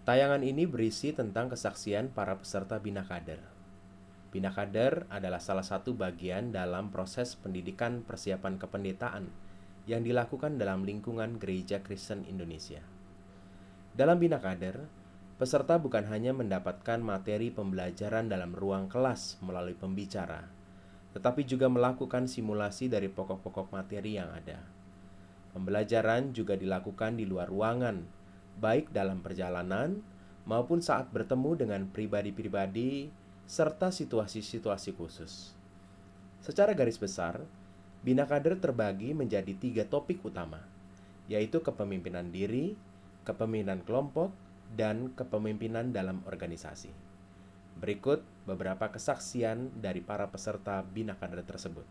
Tayangan ini berisi tentang kesaksian para peserta Bina Kader. Bina Kader adalah salah satu bagian dalam proses pendidikan persiapan kependetaan yang dilakukan dalam lingkungan Gereja Kristen Indonesia. Dalam Bina Kader, peserta bukan hanya mendapatkan materi pembelajaran dalam ruang kelas melalui pembicara, tetapi juga melakukan simulasi dari pokok-pokok materi yang ada. Pembelajaran juga dilakukan di luar ruangan, baik dalam perjalanan maupun saat bertemu dengan pribadi-pribadi serta situasi-situasi khusus. Secara garis besar, Bina Kader terbagi menjadi 3 topik utama, yaitu kepemimpinan diri, kepemimpinan kelompok, dan kepemimpinan dalam organisasi. Berikut beberapa kesaksian dari para peserta Bina Kader tersebut.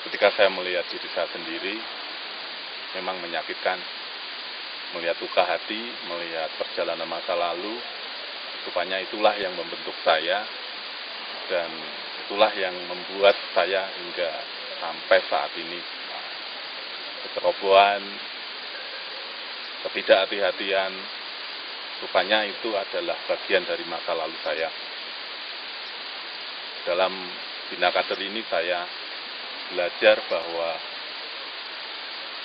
Ketika saya melihat diri saya sendiri, memang menyakitkan. Melihat luka hati, melihat perjalanan masa lalu, rupanya itulah yang membentuk saya, dan itulah yang membuat saya hingga sampai saat ini. Kecerobohan, ketidakhati-hatian, rupanya itu adalah bagian dari masa lalu saya. Dalam Bina Kader ini saya belajar bahwa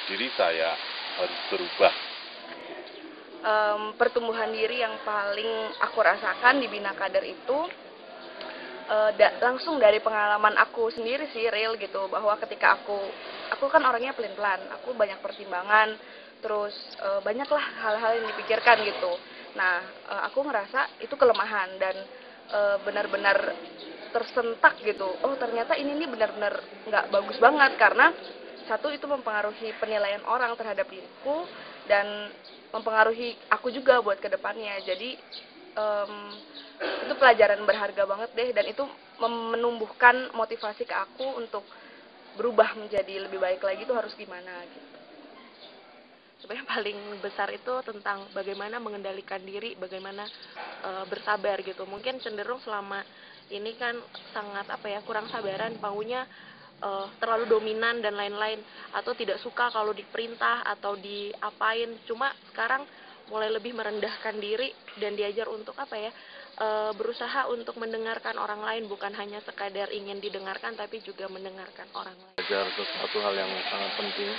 diri saya harus berubah. Pertumbuhan diri yang paling aku rasakan di Bina Kader itu langsung dari pengalaman aku sendiri sih, real gitu, bahwa ketika aku kan orangnya pelin-pelan, aku banyak pertimbangan, terus banyaklah hal-hal yang dipikirkan gitu. Nah, aku ngerasa itu kelemahan dan benar-benar tersentak gitu. Oh, ternyata ini nih benar-benar nggak bagus banget, karena satu, itu mempengaruhi penilaian orang terhadap diriku dan mempengaruhi aku juga buat kedepannya. Jadi itu pelajaran berharga banget deh, dan itu menumbuhkan motivasi ke aku untuk berubah menjadi lebih baik lagi. Itu harus gimana gitu. Sebenarnya paling besar itu tentang bagaimana mengendalikan diri, bagaimana bersabar gitu. Mungkin cenderung selama ini kan sangat kurang sabaran, maunya terlalu dominan dan lain-lain, atau tidak suka kalau diperintah atau diapain. Cuma sekarang mulai lebih merendahkan diri dan diajar untuk berusaha untuk mendengarkan orang lain, bukan hanya sekadar ingin didengarkan tapi juga mendengarkan orang lain. Belajar sesuatu hal yang sangat penting.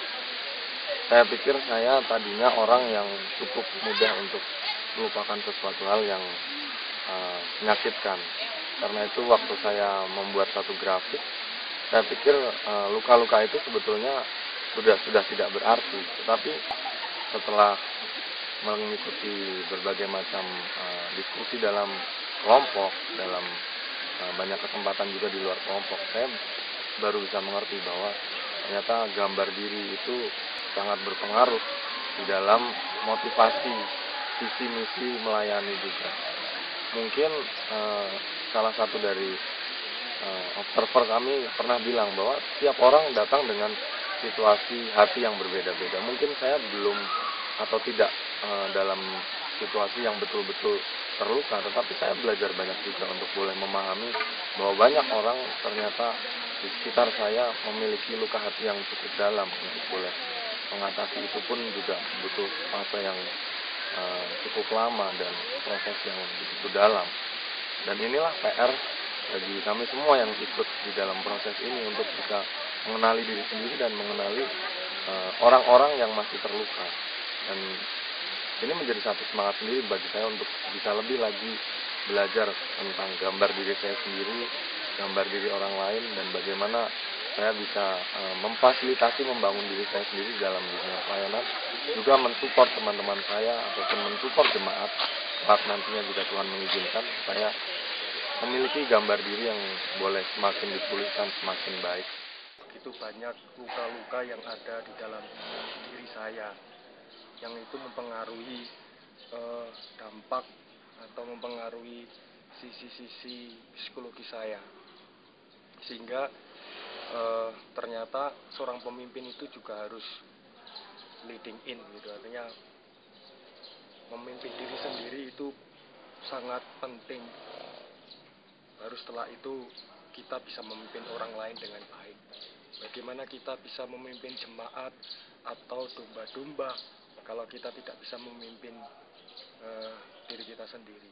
Saya pikir saya tadinya orang yang cukup mudah untuk melupakan sesuatu hal yang menyakitkan. Karena itu waktu saya membuat satu grafik, saya pikir luka-luka itu sebetulnya sudah tidak berarti. Tetapi setelah mengikuti berbagai macam diskusi dalam kelompok, dalam banyak kesempatan juga di luar kelompok, saya baru bisa mengerti bahwa ternyata gambar diri itu sangat berpengaruh di dalam motivasi visi misi melayani juga. Mungkin salah satu dari observer kami pernah bilang bahwa setiap orang datang dengan situasi hati yang berbeda-beda. Mungkin saya belum atau tidak dalam situasi yang betul-betul terluka, tetapi saya belajar banyak juga untuk boleh memahami bahwa banyak orang ternyata di sekitar saya memiliki luka hati yang cukup dalam. Untuk boleh mengatasi itu pun juga butuh fase yang cukup lama dan proses yang begitu dalam. Dan inilah PR bagi kami semua yang ikut di dalam proses ini, untuk bisa mengenali diri sendiri dan mengenali orang-orang yang masih terluka. Dan ini menjadi satu semangat sendiri bagi saya untuk bisa lebih lagi belajar tentang gambar diri saya sendiri, gambar diri orang lain, dan bagaimana saya bisa memfasilitasi membangun diri saya sendiri dalam dunia pelayanan, juga mensupport teman-teman saya ataupun mensupport jemaat saat nantinya jika Tuhan mengizinkan, saya memiliki gambar diri yang boleh semakin dipulihkan, semakin baik. Begitu banyak luka-luka yang ada di dalam diri saya, yang itu mempengaruhi dampak atau mempengaruhi sisi-sisi psikologi saya, sehingga ternyata seorang pemimpin itu juga harus leading in gitu, artinya memimpin diri sendiri itu sangat penting. Baru setelah itu kita bisa memimpin orang lain dengan baik. Bagaimana kita bisa memimpin jemaat atau domba-domba kalau kita tidak bisa memimpin diri kita sendiri.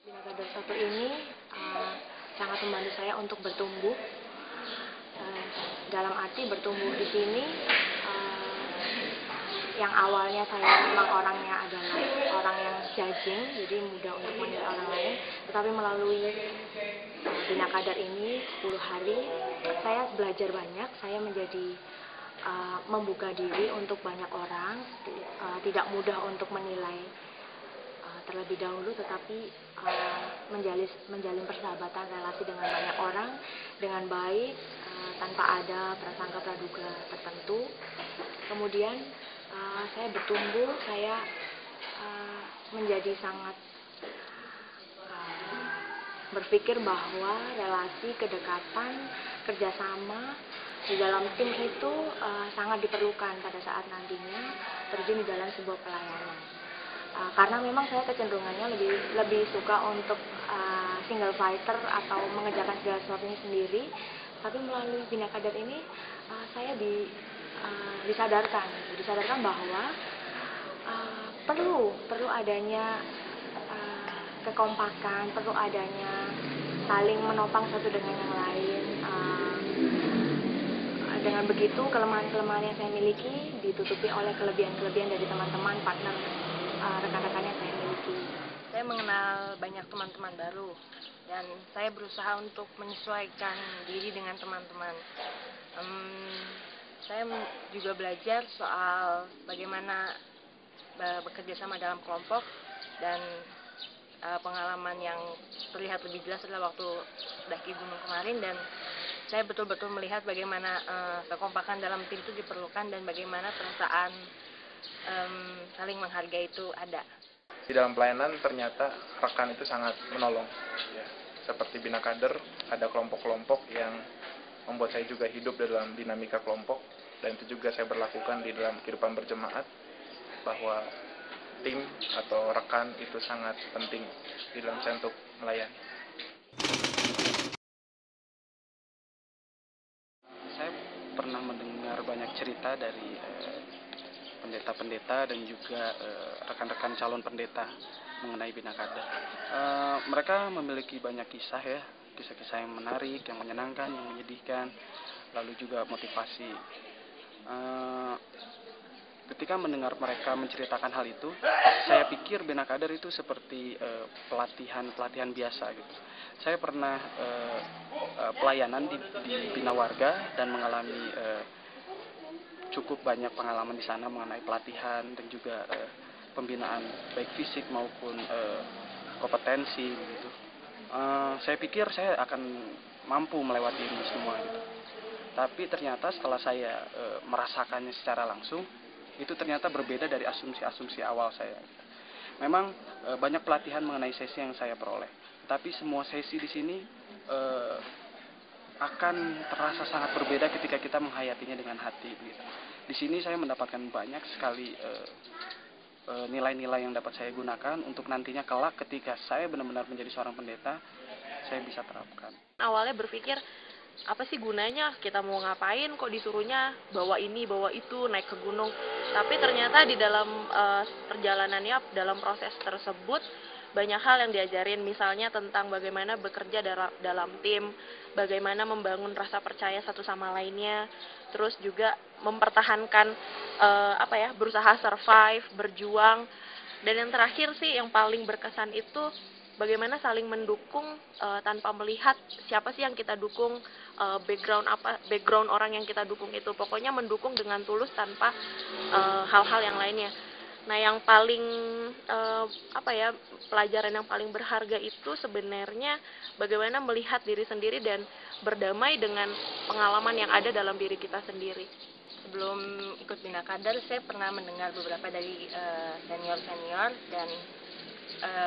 Binakader satu ini sangat membantu saya untuk bertumbuh. Dalam arti bertumbuh di sini, yang awalnya saya memang orangnya adalah orang yang judging, jadi mudah untuk menilai orang lain, tetapi melalui Binakader ini 10 hari saya belajar banyak, saya menjadi membuka diri untuk banyak orang, tidak mudah untuk menilai terlebih dahulu, tetapi menjalin persahabatan relasi dengan banyak orang dengan baik, tanpa ada prasangka praduga tertentu. Kemudian saya bertumbuh, saya menjadi sangat berpikir bahwa relasi, kedekatan, kerjasama di dalam tim itu sangat diperlukan pada saat nantinya terjun di dalam sebuah pelayanan. Karena memang saya kecenderungannya lebih suka untuk single fighter atau mengerjakan segala sesuatunya sendiri, tapi melalui Binakader ini saya disadarkan bahwa perlu adanya kekompakan, perlu adanya saling menopang satu dengan yang lain. Dengan begitu kelemahan-kelemahan yang saya miliki ditutupi oleh kelebihan-kelebihan dari teman-teman, partner, rekan-rekan yang saya miliki. Saya mengenal banyak teman-teman baru dan saya berusaha untuk menyesuaikan diri dengan teman-teman. Saya juga belajar soal bagaimana bekerja sama dalam kelompok, dan pengalaman yang terlihat lebih jelas adalah waktu daki gunung kemarin, dan saya betul-betul melihat bagaimana kekompakan dalam tim itu diperlukan dan bagaimana perasaan saling menghargai itu ada. Di dalam pelayanan ternyata rekan itu sangat menolong. Ya, seperti Binakader, ada kelompok-kelompok yang membuat saya juga hidup dalam dinamika kelompok, dan itu juga saya berlakukan di dalam kehidupan berjemaat, bahwa tim atau rekan itu sangat penting di dalam saya untuk melayani. Saya pernah mendengar banyak cerita dari pendeta-pendeta dan juga rekan-rekan calon pendeta mengenai Binakader. Mereka memiliki banyak kisah ya, kisah-kisah yang menarik, yang menyenangkan, yang menyedihkan, lalu juga motivasi. Ketika mendengar mereka menceritakan hal itu, saya pikir Binakader itu seperti pelatihan biasa gitu. Saya pernah pelayanan di Bina Warga dan mengalami cukup banyak pengalaman di sana mengenai pelatihan dan juga pembinaan baik fisik maupun kompetensi gitu. Saya pikir saya akan mampu melewati ini semua gitu. Tapi ternyata setelah saya merasakannya secara langsung, itu ternyata berbeda dari asumsi-asumsi awal saya. Memang banyak pelatihan mengenai sesi yang saya peroleh, tapi semua sesi di sini akan terasa sangat berbeda ketika kita menghayatinya dengan hati. Gitu. Di sini saya mendapatkan banyak sekali nilai-nilai yang dapat saya gunakan untuk nantinya kelak ketika saya benar-benar menjadi seorang pendeta, saya bisa terapkan. Awalnya berpikir, apa sih gunanya, kita mau ngapain kok disuruhnya bawa ini, bawa itu, naik ke gunung. Tapi ternyata di dalam perjalanannya, dalam proses tersebut, banyak hal yang diajarin, misalnya tentang bagaimana bekerja dalam tim, bagaimana membangun rasa percaya satu sama lainnya, terus juga mempertahankan berusaha survive, berjuang, dan yang terakhir sih yang paling berkesan itu bagaimana saling mendukung tanpa melihat siapa sih yang kita dukung, background orang yang kita dukung itu, pokoknya mendukung dengan tulus tanpa hal-hal yang lainnya. Nah, yang paling pelajaran yang paling berharga itu sebenarnya bagaimana melihat diri sendiri dan berdamai dengan pengalaman yang ada dalam diri kita sendiri. Sebelum ikut Binakader, saya pernah mendengar beberapa dari senior-senior, dan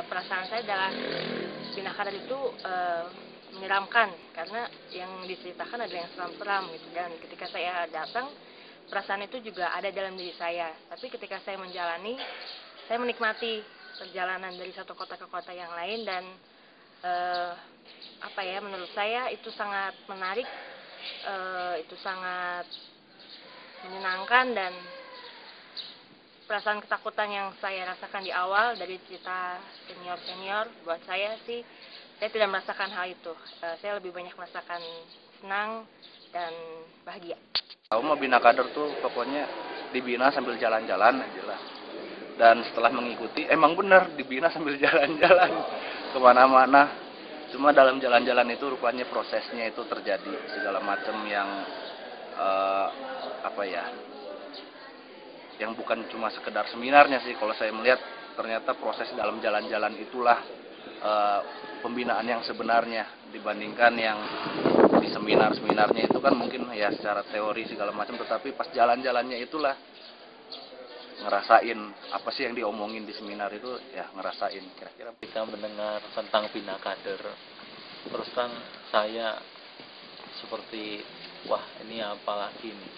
perasaan saya adalah Binakader itu menyeramkan karena yang diceritakan adalah yang seram-seram gitu, dan ketika saya datang perasaan itu juga ada dalam diri saya. Tapi ketika saya menjalani, saya menikmati perjalanan dari satu kota ke kota yang lain, dan Menurut saya itu sangat menarik, itu sangat menyenangkan, dan perasaan ketakutan yang saya rasakan di awal dari cerita senior-senior, buat saya sih, saya tidak merasakan hal itu. Saya lebih banyak merasakan senang dan bahagia. Aku mau bina kader tuh pokoknya dibina sambil jalan-jalan aja lah. Dan setelah mengikuti, emang benar dibina sambil jalan-jalan kemana-mana. Cuma dalam jalan-jalan itu rupanya prosesnya itu terjadi segala macam yang yang bukan cuma sekedar seminarnya sih. Kalau saya melihat ternyata proses dalam jalan-jalan itulah pembinaan yang sebenarnya, dibandingkan yang di seminar-seminarnya itu kan mungkin ya secara teori segala macam, tetapi pas jalan-jalannya itulah ngerasain apa sih yang diomongin di seminar itu, ya ngerasain kira-kira. Kita mendengar tentang bina kader, terus kan saya seperti wah ini apa lagi nih,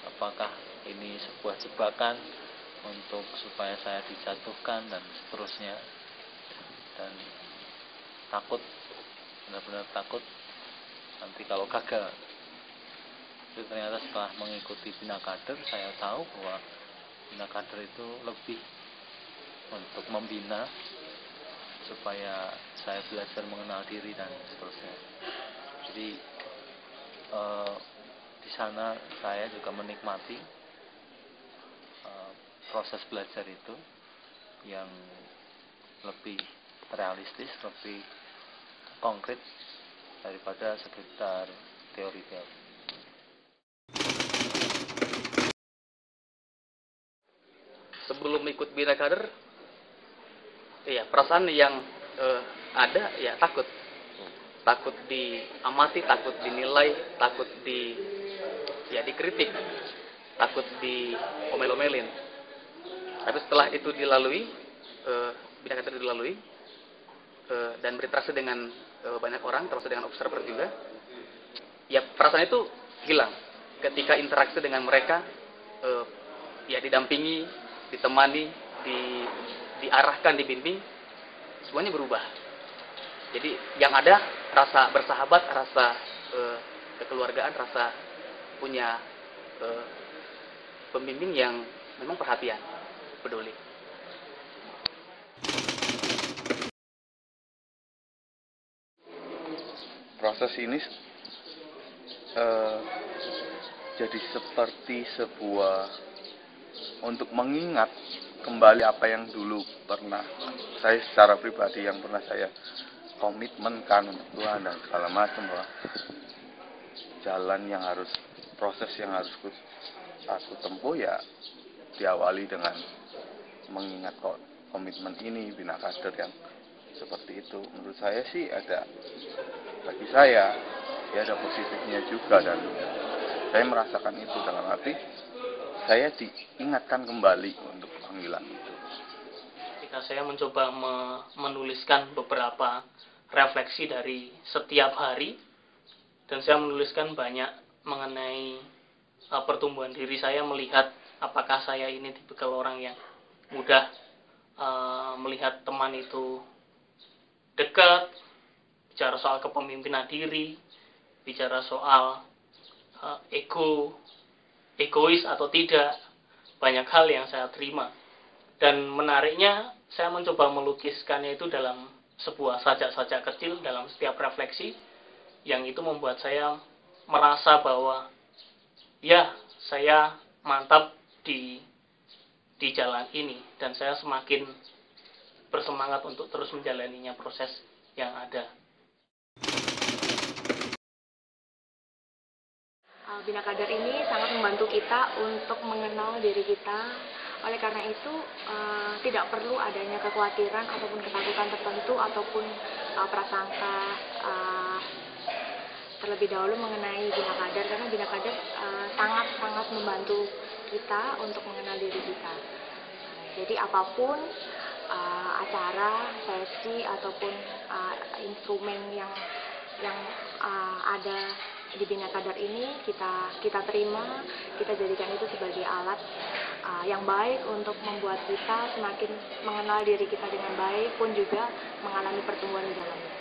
apakah ini sebuah jebakan untuk supaya saya dijatuhkan dan seterusnya, dan takut, benar-benar takut nanti kalau gagal. Jadi ternyata setelah mengikuti bina kader saya tahu bahwa bina kader itu lebih untuk membina supaya saya belajar mengenal diri dan seterusnya. Jadi di sana saya juga menikmati proses belajar itu yang lebih realistis, lebih konkret daripada sekitar teori-teori. Sebelum ikut bina kader, ya perasaan yang ada ya takut diamati, takut dinilai, takut dikritik, takut diomel-omelin. Tapi setelah itu dilalui, bina kader dilalui dan berinteraksi dengan banyak orang, termasuk dengan observer juga, ya perasaan itu hilang ketika interaksi dengan mereka, ya didampingi, ditemani, diarahkan, dibimbing, semuanya berubah. Jadi yang ada rasa bersahabat, rasa kekeluargaan, rasa punya pembimbing yang memang perhatian, peduli. Proses ini jadi seperti sebuah untuk mengingat kembali apa yang dulu pernah saya secara pribadi yang pernah saya komitmenkan untuk Tuhan dan segala macam, bahwa jalan yang harus, proses yang harus aku tempuh ya diawali dengan mengingat komitmen ini, bina kader yang seperti itu. Menurut saya sih bagi saya ya ada positifnya juga, dan saya merasakan itu dalam arti saya diingatkan kembali untuk panggilan itu. Ketika saya mencoba menuliskan beberapa refleksi dari setiap hari, dan saya menuliskan banyak mengenai pertumbuhan diri saya, melihat apakah saya ini tipikal orang yang mudah melihat teman itu dekat, bicara soal kepemimpinan diri, bicara soal egois atau tidak, banyak hal yang saya terima. Dan menariknya, saya mencoba melukiskannya itu dalam sebuah sajak-sajak kecil dalam setiap refleksi, yang itu membuat saya merasa bahwa ya, saya mantap di jalan ini, dan saya semakin bersemangat untuk terus menjalaninya, proses yang ada. Bina kader ini sangat membantu kita untuk mengenal diri kita. Oleh karena itu, tidak perlu adanya kekhawatiran ataupun ketakutan tertentu ataupun prasangka terlebih dahulu mengenai bina kader, karena bina kader sangat-sangat membantu kita untuk mengenal diri kita. Jadi apapun acara, sesi ataupun instrumen yang ada di bina kader ini kita terima, kita jadikan itu sebagai alat yang baik untuk membuat kita semakin mengenal diri kita dengan baik, pun juga mengalami pertumbuhan di dalamnya.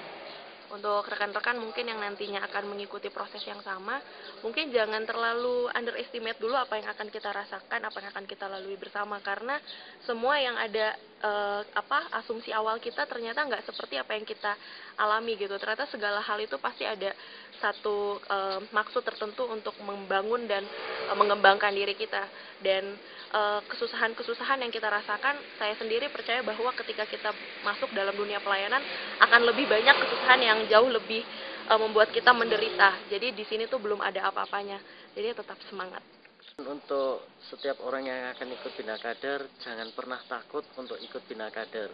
Untuk rekan-rekan mungkin yang nantinya akan mengikuti proses yang sama, mungkin jangan terlalu underestimate dulu apa yang akan kita rasakan, apa yang akan kita lalui bersama, karena semua yang ada asumsi awal kita ternyata nggak seperti apa yang kita alami gitu. Ternyata segala hal itu pasti ada satu maksud tertentu untuk membangun dan mengembangkan diri kita. Dan kesusahan-kesusahan yang kita rasakan, saya sendiri percaya bahwa ketika kita masuk dalam dunia pelayanan akan lebih banyak kesusahan yang jauh lebih membuat kita menderita. Jadi di sini tuh belum ada apa-apanya. Jadi tetap semangat. Untuk setiap orang yang akan ikut Bina Kader, jangan pernah takut untuk ikut Bina Kader.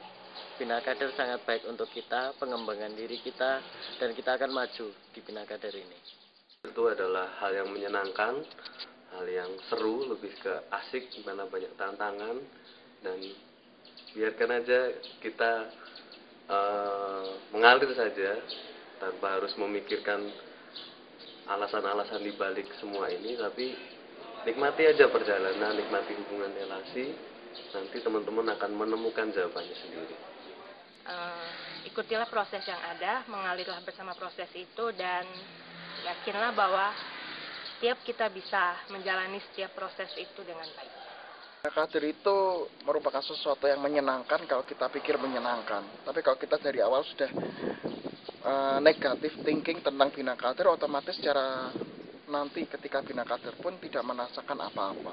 Bina Kader sangat baik untuk kita, pengembangan diri kita, dan kita akan maju di Bina Kader ini. Itu adalah hal yang menyenangkan, hal yang seru, lebih ke asik, di mana banyak tantangan, dan biarkan aja kita mengalir saja tanpa harus memikirkan alasan-alasan di balik semua ini, tapi nikmati aja perjalanan, nikmati hubungan relasi, nanti teman-teman akan menemukan jawabannya sendiri. Ikutilah proses yang ada, mengalirlah bersama proses itu, dan yakinlah bahwa setiap kita bisa menjalani setiap proses itu dengan baik. Kader itu merupakan sesuatu yang menyenangkan kalau kita pikir menyenangkan. Tapi kalau kita dari awal sudah negatif thinking tentang Bina Kader, otomatis secara nanti ketika Bina Kader pun tidak merasakan apa-apa.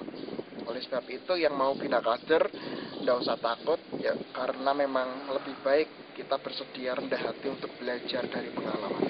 Oleh sebab itu yang mau Bina Kader tidak usah takut ya, karena memang lebih baik kita bersedia rendah hati untuk belajar dari pengalaman.